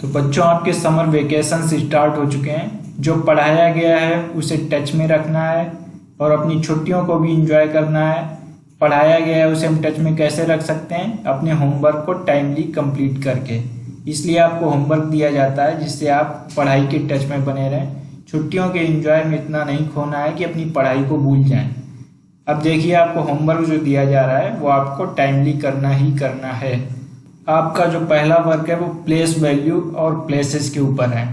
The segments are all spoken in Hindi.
तो बच्चों आपके समर वेकेशन स्टार्ट हो चुके हैं। जो पढ़ाया गया है उसे टच में रखना है और अपनी छुट्टियों को भी एंजॉय करना है। पढ़ाया गया है उसे हम टच में कैसे रख सकते हैं? अपने होमवर्क को टाइमली कंप्लीट करके। इसलिए आपको होमवर्क दिया जाता है जिससे आप पढ़ाई के टच में बने रहें। छुट्टियों के एंजॉय में इतना नहीं खोना है कि अपनी पढ़ाई को भूल जाएं। अब देखिए आपको होमवर्क जो दिया जा रहा है वो आपको टाइमली करना ही करना है। आपका जो पहला वर्क है वो प्लेस वैल्यू और प्लेसेस के ऊपर है।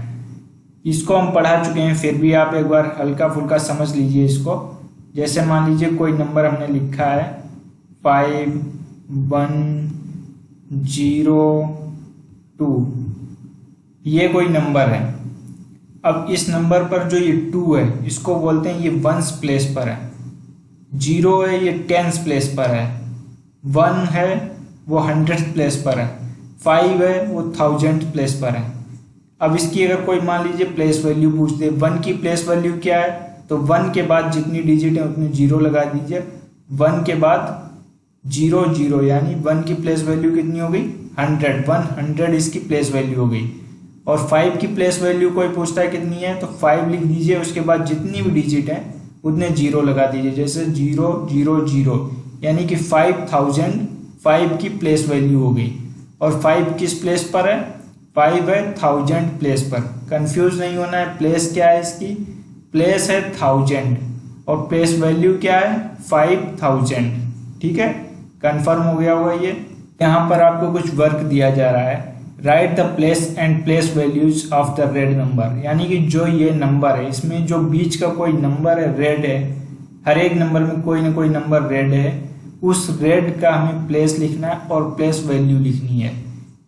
इसको हम पढ़ा चुके हैं, फिर भी आप एक बार हल्का फुल्का समझ लीजिए इसको। जैसे मान लीजिए कोई नंबर हमने लिखा है 5 1 0 2, ये कोई नंबर है। अब इस नंबर पर जो ये 2 है इसको बोलते हैं ये वंस प्लेस पर है। 0 है ये टेंस प्लेस पर है। 1 है वो 100 प्लेस पर है। 5 है वो 1000 प्लेस पर है। अब इसकी अगर कोई मान लीजिए प्लेस वैल्यू पूछ दे, 1 की प्लेस वैल्यू क्या है, तो 1 के बाद जितनी डिजिट है उतनी 0 लगा दीजिए। 1 के बाद 0 0 यानी 1 की प्लेस वैल्यू कितनी हो गई? 100। 100 इसकी प्लेस वैल्यू हो गई। और 5 की प्लेस वैल्यू कोई पूछता है कितनी है, तो 5 लिख दीजिए। उसके बाद जितनी भी डिजिट है उतने 0 लगा दीजिए, जैसे 0 0 0 यानी कि 5000 5 की प्लेस वैल्यू हो गई। और 5 किस प्लेस पर है? 5 है 1000 प्लेस पर। कंफ्यूज नहीं होना है। प्लेस क्या है इसकी? प्लेस है 1000 और प्लेस वैल्यू क्या है? 5000। ठीक है, कंफर्म हो गया होगा ये। यहाँ पर आपको कुछ वर्क दिया जा रहा है। Write the place and place values of the red number, यानी कि जो ये नंबर है इसमें जो बीच का कोई नंबर है रेड है, हर एक नंबर में कोई ना कोई नंबर रेड है, उस रेड का हमें प्लेस लिखना है और प्लेस वैल्यू लिखनी है।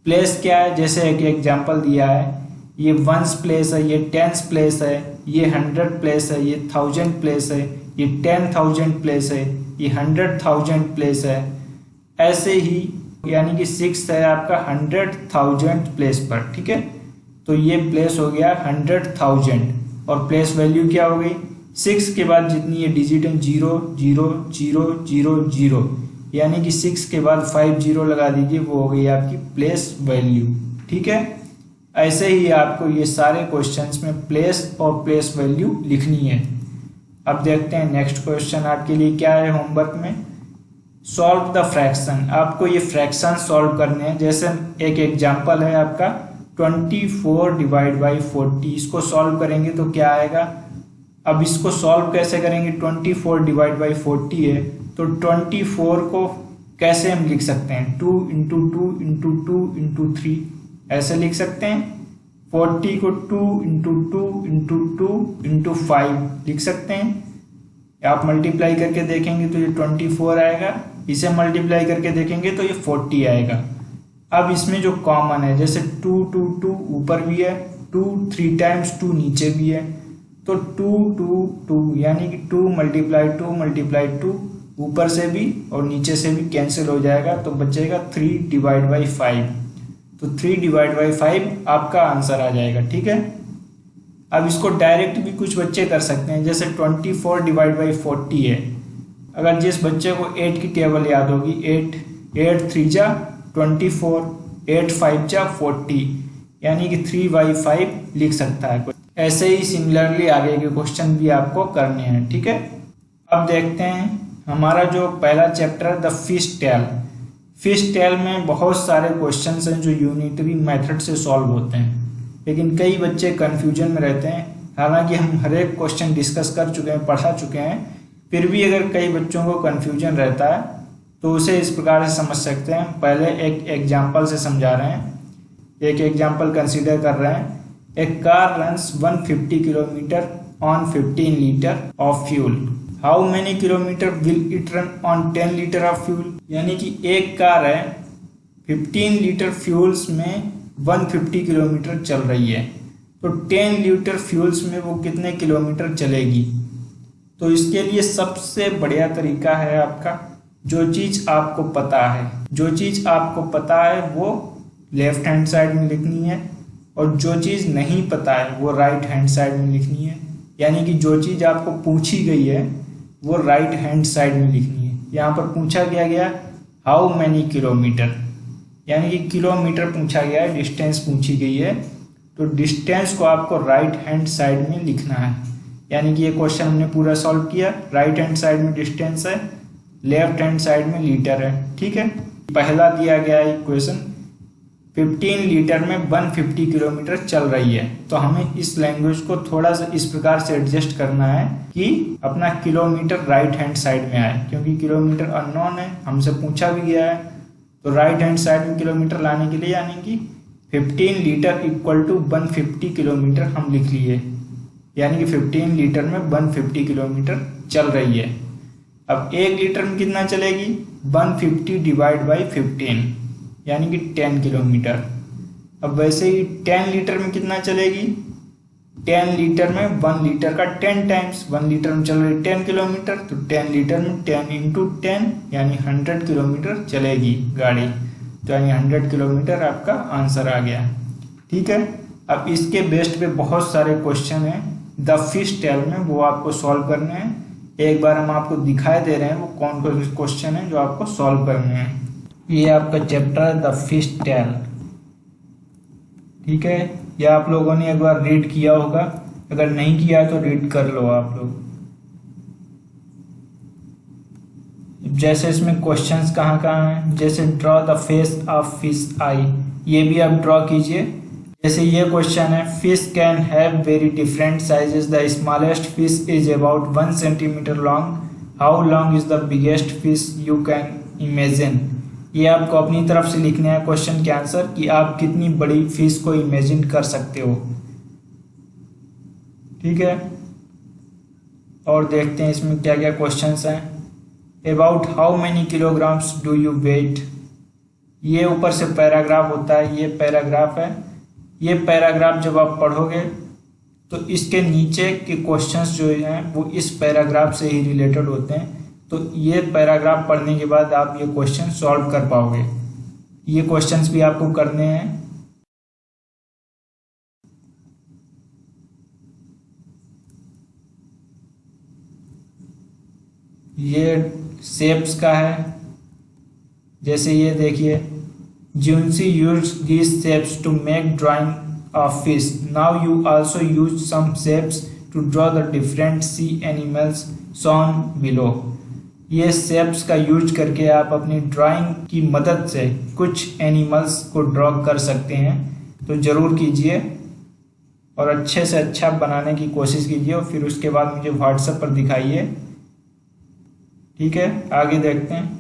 प्लेस क्या है? जैसे एक एग्जांपल दिया है, ये वंस प्लेस है, ये टेंस प्लेस है, ये 100 प्लेस है, ये 1000 प्लेस है, ये 10,000 प्लेस है, ये 100,000 प्लेस है। ऐसे ही यानी कि 6 है आपका 100,000 प्लेस पर। ठीक है, तो ये प्लेस हो गया 100,000 और प्लेस वैल्यू क्या हो गई? 6 के बाद जितनी ये डिजिट है 0 0 0 0 0 यानी कि 6 के बाद 5 0 लगा दीजिए, वो हो गई आपकी प्लेस वैल्यू। ठीक है, ऐसे ही आपको ये सारे क्वेश्चंस में प्लेस और प्लेस वैल्यू लिखनी है। अब देखते हैं नेक्स्ट क्वेश्चन आपके लिए क्या है होमवर्क में। Solve the fraction. आपको ये फ्रैक्शन सॉल्व करने हैं। जैसे एक एग्जांपल है आपका 24 डिवाइड बाई 40, इसको सॉल्व करेंगे तो क्या आएगा? अब इसको सॉल्व कैसे करेंगे? 24 डिवाइड बाई 40 है, तो 24 को कैसे हम लिख सकते हैं? 2 इंटू 2 इंटू 2 इंटू 3 ऐसे लिख सकते हैं। 40 को 2 इंटू 2 इंटू 2 इंटू 5 लिख सकते हैं। आप मल्टीप्लाई करके देखेंगे तो ये 24 आएगा, इसे मल्टीप्लाई करके देखेंगे तो ये 40 आएगा। अब इसमें जो कॉमन है, जैसे 2 2 2 ऊपर भी है, 2 3 टाइम्स 2 नीचे भी है, तो 2 2 2 यानी कि 2 मल्टीप्लाई 2 मल्टीप्लाई 2 ऊपर से भी और नीचे से भी कैंसिल हो जाएगा, तो बचेगा 3 डिवाइड बाई 5। तो 3 डिवाइड बाई 5 आपका आंसर आ जाएगा। ठीक है, अब इसको डायरेक्ट भी कुछ बच्चे कर सकते हैं। जैसे 24 डिवाइड बाई 40 है, अगर जिस बच्चे को 8 की टेबल याद होगी, 8 3 जा 24, 8 5 जा 40 यानी कि 3/5 लिख सकता है। ऐसे ही सिमिलरली आगे के क्वेश्चन भी आपको करने हैं। ठीक है, अब देखते हैं हमारा जो पहला चैप्टर है the fish tail. Fish tail में बहुत सारे क्वेश्चंस हैं जो यूनिटरी मेथड से सॉल्व होते हैं, लेकिन कई बच्चे कंफ्यूजन में रहते हैं। हालांकि हम हर एक क्वेश्चन डिस्कस कर चुके हैं, पढ़ा चुके हैं, फिर भी अगर कई बच्चों को कंफ्यूजन रहता है तो उसे इस प्रकार से समझ सकते हैं। पहले एक एग्जांपल से समझा रहे हैं, एक एग्जांपल कंसीडर कर रहे हैं। A car runs 150 kilometre on 15 litre of fuel. How many kilometre will it run on 10 litre of fuel? यानी कि एक कार है 15 लीटर फ्यूल्स में 150 किलोमीटर चल रही है, तो 10 लीटर फ्यूल्स में वो कितने किलोमीटर चलेगी? तो इसके लिए सबसे बढ़िया तरीका है आपका, जो चीज़ आपको पता है, जो चीज़ आपको पता है वो लेफ्ट हैंड साइड में लिखनी है, और जो चीज़ नहीं पता है वो राइट हैंड साइड में लिखनी है। यानी कि जो चीज़ आपको पूछी गई है वो राइट हैंड साइड में लिखनी है। यहाँ पर पूछा गया हाउ मैनी किलोमीटर, यानी कि किलोमीटर पूछा गया है, डिस्टेंस पूछी गई है, तो डिस्टेंस को आपको राइट हैंड साइड में लिखना है। यानी कि ये क्वेश्चन हमने पूरा सॉल्व किया, राइट हैंड साइड में डिस्टेंस है, लेफ्ट हैंड साइड में लीटर है। ठीक है, पहला दिया गया है इक्वेशन 15 लीटर में 150 किलोमीटर चल रही है, तो हमें इस लैंग्वेज को थोड़ा सा इस प्रकार से एडजस्ट करना है कि अपना किलोमीटर राइट हैंड साइड में आए, क्योंकि किलोमीटर अननोन है, हमसे पूछा भी गया है। तो राइट हैंड साइड में किलोमीटर लाने के लिए यानी कि 15 लीटर इक्वल टू 150 किलोमीटर हम लिख लिए, यानी कि 15 लीटर में 150 किलोमीटर चल रही है। अब 1 लीटर में कितना चलेगी, 150 डिवाइड बाई 15 यानी कि 10 किलोमीटर। अब वैसे ही 10 लीटर में कितना चलेगी, 10 लीटर में 1 लीटर का 10 टाइम्स, 1 लीटर में चल रही 10 किलोमीटर, तो 10 लीटर में 10 इंटू 10 यानी 100 किलोमीटर चलेगी गाड़ी, तो यानी 100 किलोमीटर आपका आंसर आ गया। ठीक है, अब इसके बेस्ड पे बहुत सारे क्वेश्चन हैं द फिश टेल में, वो आपको सॉल्व करने हैं। एक बार हम आपको दिखाई दे रहे हैं वो कौन कौन से क्वेश्चन हैं जो आपको सॉल्व करने हैं। ये आपका चैप्टर है द फिश टेल। ठीक है, यह आप लोगों ने एक बार रीड किया होगा, अगर नहीं किया तो रीड कर लो आप लोग। जैसे इसमें क्वेश्चंस कहाँ कहाँ हैं, जैसे draw the face of fish eye, ये भी आप ड्रॉ कीजिए। जैसे ये क्वेश्चन है, fish can have very different sizes, the smallest fish is about 1 centimetre long, how long is the biggest fish you can imagine. ये आपको अपनी तरफ से लिखने हैं क्वेश्चन के आंसर कि आप कितनी बड़ी फिश को इमेजिन कर सकते हो। ठीक है, और देखते हैं इसमें क्या क्या क्वेश्चंस हैं। About how many kilograms do you weigh, ये ऊपर से पैराग्राफ होता है, ये पैराग्राफ है। ये पैराग्राफ जब आप पढ़ोगे तो इसके नीचे के क्वेश्चंस जो हैं वो इस पैराग्राफ से ही रिलेटेड होते हैं, तो ये पैराग्राफ पढ़ने के बाद आप ये क्वेश्चन सॉल्व कर पाओगे। ये क्वेश्चंस भी आपको करने हैं। ये शेप्स का है, जैसे ये देखिए, Junsi used these shapes to make drawing of fish. Now you also use some shapes to draw the different sea animals shown below. ये शेप्स का यूज करके आप अपनी ड्राइंग की मदद से कुछ एनिमल्स को ड्रॉ कर सकते हैं, तो ज़रूर कीजिए और अच्छे से अच्छा बनाने की कोशिश कीजिए और फिर उसके बाद मुझे व्हाट्सएप पर दिखाइए। ठीक है, आगे देखते हैं।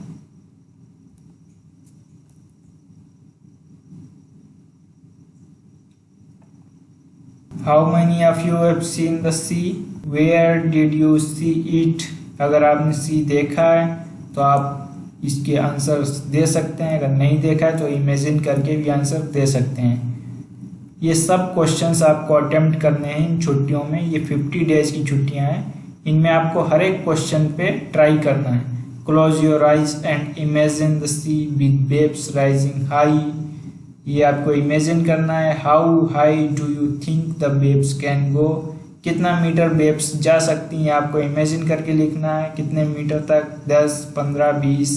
How many of you have seen the sea? Where did you see it? अगर आपने सी देखा है तो आप इसके आंसर दे सकते हैं, अगर नहीं देखा है तो इमेजिन करके भी आंसर दे सकते हैं। ये सब क्वेश्चंस आपको अटेम्प्ट करने हैं इन छुट्टियों में। ये 50 डेज की छुट्टियां हैं, इनमें आपको हर एक क्वेश्चन पे ट्राई करना है। Close your eyes and imagine the sea with waves rising high, ये आपको इमेजिन करना है। How high do you think the waves can go, कितना मीटर वेव्स जा सकती हैं आपको इमेजिन करके लिखना है। कितने मीटर तक, 10, 15, 20,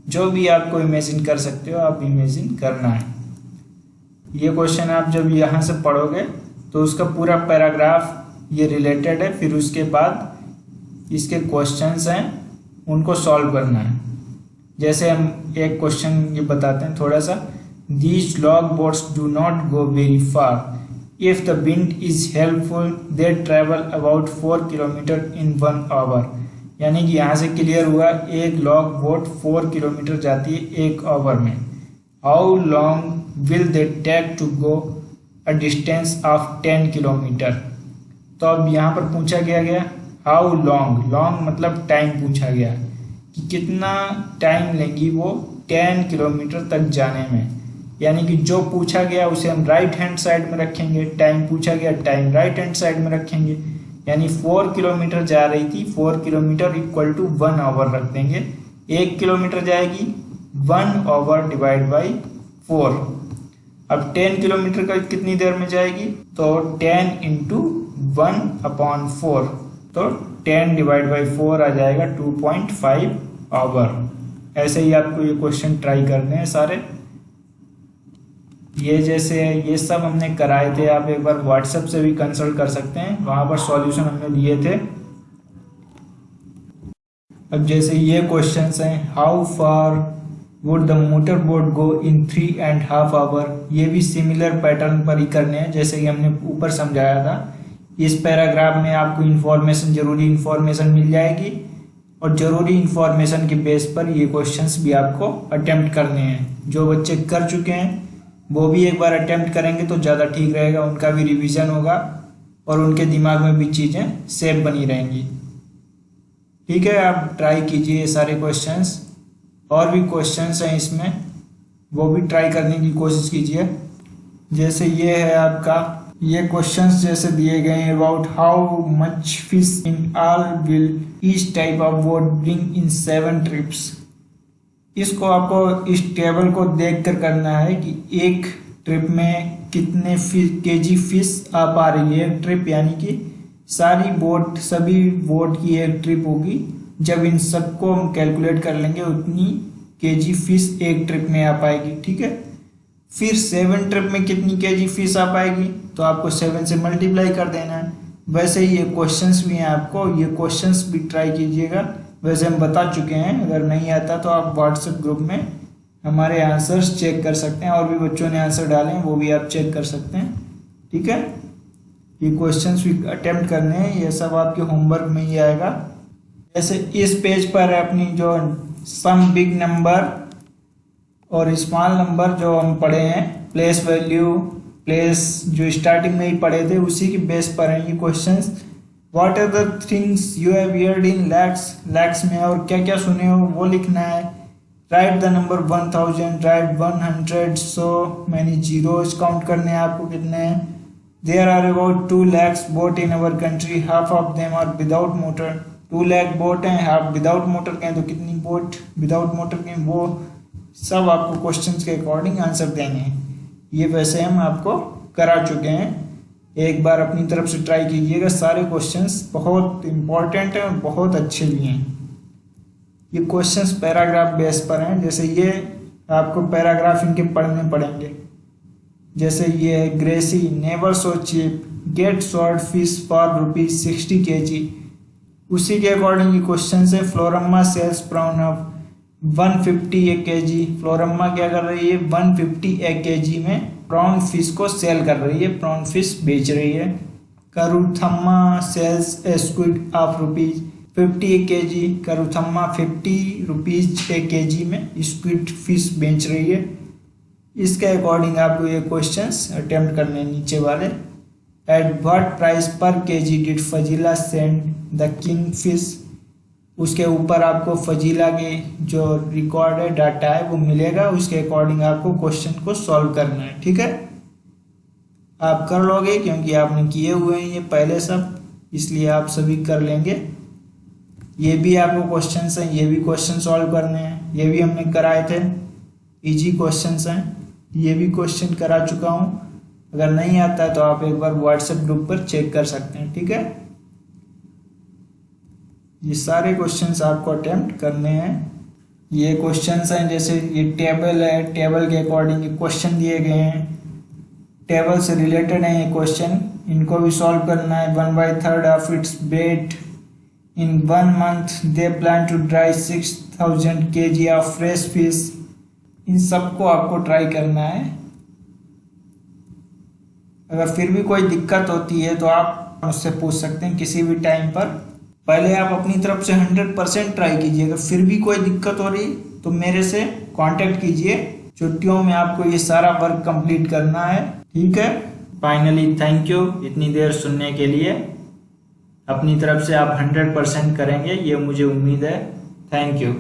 जो भी आपको इमेजिन कर सकते हो आप इमेजिन करना है। ये क्वेश्चन आप जब यहाँ से पढ़ोगे तो उसका पूरा पैराग्राफ ये रिलेटेड है, फिर उसके बाद इसके क्वेश्चंस हैं उनको सॉल्व करना है। जैसे हम एक क्वेश्चन ये बताते हैं थोड़ा सा, These log boats do not go very far. If the wind is helpful, they travel about 4 kilometer in 1 hour. यानी कि यहाँ से क्लियर हुआ एक लॉग बोट 4 किलोमीटर जाती है 1 आवर में। How long will they take to go a distance of 10 kilometre. तो अब यहाँ पर पूछा गया how long, long मतलब टाइम पूछा गया कि कितना टाइम लेंगी वो 10 किलोमीटर तक जाने में। यानी कि जो पूछा गया उसे हम राइट हैंड साइड में रखेंगे, टाइम पूछा गया टाइम राइट हैंड साइड में रखेंगे। यानी 4 किलोमीटर जा रही थी, 4 किलोमीटर इक्वल टू 1 आवर रख देंगे। 1 किलोमीटर जाएगी 1 आवर डिवाइड बाई 4। अब 10 किलोमीटर का कितनी देर में जाएगी, तो 10 इंटू 1/4, तो 10 डिवाइड बाई 4 आ जाएगा 2.5 आवर। ऐसे ही आपको ये क्वेश्चन ट्राई करने हैं सारे। ये जैसे ये सब हमने कराए थे, आप एक बार व्हाट्सएप से भी कंसल्ट कर सकते हैं, वहां पर सॉल्यूशन हमने दिए थे। अब जैसे ये क्वेश्चंस हैं, how far would the motor boat go in 3.5 hour, ये भी सिमिलर पैटर्न पर ही करने हैं जैसे कि हमने ऊपर समझाया था। इस पैराग्राफ में आपको इन्फॉर्मेशन, जरूरी इन्फॉर्मेशन मिल जाएगी और जरूरी इन्फॉर्मेशन के बेस पर ये क्वेश्चंस भी आपको अटेम्प्ट करने हैं। जो बच्चे कर चुके हैं वो भी एक बार अटेम्प्ट करेंगे तो ज़्यादा ठीक रहेगा, उनका भी रिवीजन होगा और उनके दिमाग में भी चीज़ें सेफ बनी रहेंगी। ठीक है, आप ट्राई कीजिए ये सारे क्वेश्चंस, और भी क्वेश्चंस हैं इसमें, वो भी ट्राई करने की कोशिश कीजिए। जैसे ये है आपका, ये क्वेश्चंस जैसे दिए गए हैं, about how much fish in all will each type of boat bring in 7 trips. इसको आपको इस टेबल को देखकर करना है कि एक ट्रिप में कितने केजी फिश आ पा रही है। ट्रिप यानी कि सारी बोट, सभी बोट की एक ट्रिप होगी, जब इन सबको हम कैलकुलेट कर लेंगे उतनी केजी फिश एक ट्रिप में आ पाएगी। ठीक है, फिर 7 ट्रिप में कितनी केजी फिश आ पाएगी, तो आपको 7 से मल्टीप्लाई कर देना है। वैसे ही ये क्वेश्चंस भी हैं, आपको ये क्वेश्चंस भी ट्राई कीजिएगा। वैसे हम बता चुके हैं, अगर नहीं आता तो आप व्हाट्सएप ग्रुप में हमारे आंसर्स चेक कर सकते हैं, और भी बच्चों ने आंसर डाले हैं वो भी आप चेक कर सकते हैं। ठीक है, ये क्वेश्चंस भी अटेम्प्ट करने हैं, ये सब आपके होमवर्क में ही आएगा। जैसे इस पेज पर अपनी जो सम बिग नंबर और स्मॉल नंबर जो हम पढ़े हैं, प्लेस वैल्यू, प्लेस जो स्टार्टिंग में ही पढ़े थे उसी की बेस पर हैं ये questions. What are the things you have heard in lakes, lakes में और क्या क्या सुने हो वो लिखना है। Write the number 1000, write 100, so many zeros count करने हैं आपको कितने हैं। There are about 2 lakhs boat in our country, half of them are without motor. 2 lakh boat हैं, हाफ विदाउट मोटर के हैं, तो कितनी बोट विदाउट मोटर के हैं, वो सब आपको क्वेश्चंस के अकॉर्डिंग आंसर देने हैं। ये वैसे हम आपको करा चुके हैं, एक बार अपनी तरफ से ट्राई कीजिएगा। सारे क्वेश्चंस बहुत इंपॉर्टेंट हैं और बहुत अच्छे भी हैं। ये क्वेश्चंस पैराग्राफ बेस पर हैं, जैसे ये आपको पैराग्राफ इनके पढ़ने पड़ेंगे। जैसे ये है, Gracy never so cheap, get short fish for ₹60 kg, उसी के अकॉर्डिंग ये क्वेश्चन है। Floramma sells prawn of 150 a kg, Floramma क्या कर रही है, 150 a kg में प्रॉन फिश को सेल कर रही है, प्रॉन फिश बेच रही है। Karuthamma sells a squid of ₹50 a kg, Karuthamma 50 rupees a kg में स्क्विड फिश बेच रही है। इसके अकॉर्डिंग आपको ये क्वेश्चंस अटेम्प्ट करने नीचे वाले। एट व्हाट प्राइस पर kg did Fazila send the king fish, उसके ऊपर आपको फजीला के जो रिकॉर्डेड डाटा है वो मिलेगा, उसके अकॉर्डिंग आपको क्वेश्चन को सॉल्व करना है। ठीक है, आप कर लोगे क्योंकि आपने किए हुए हैं ये पहले सब, इसलिए आप सभी कर लेंगे। ये भी आपको क्वेश्चंस हैं, ये भी क्वेश्चन सॉल्व करने हैं, ये भी हमने कराए थे, इजी क्वेश्चंस हैं, ये भी क्वेश्चन करा चुका हूँ। अगर नहीं आता है तो आप एक बार व्हाट्सएप ग्रुप पर चेक कर सकते हैं। ठीक है, ये सारे क्वेश्चंस आपको अटेम्प्ट करने हैं। ये क्वेश्चंस हैं, जैसे ये टेबल है, टेबल के अकॉर्डिंग ये क्वेश्चन दिए गए हैं, टेबल से रिलेटेड है ये क्वेश्चन, इनको भी सॉल्व करना है। 1/3 of its weight in 1 month they plan to dry 6000 kg of fresh fish, इन सबको आपको ट्राई करना है। अगर फिर भी कोई दिक्कत होती है तो आप मुझसे पूछ सकते हैं किसी भी टाइम पर। पहले आप अपनी तरफ से 100% ट्राई कीजिए, अगर फिर भी कोई दिक्कत हो रही तो मेरे से कांटेक्ट कीजिए। छुट्टियों में आपको ये सारा वर्क कंप्लीट करना है। ठीक है, फाइनली थैंक यू इतनी देर सुनने के लिए। अपनी तरफ से आप 100% करेंगे ये मुझे उम्मीद है। Thank you.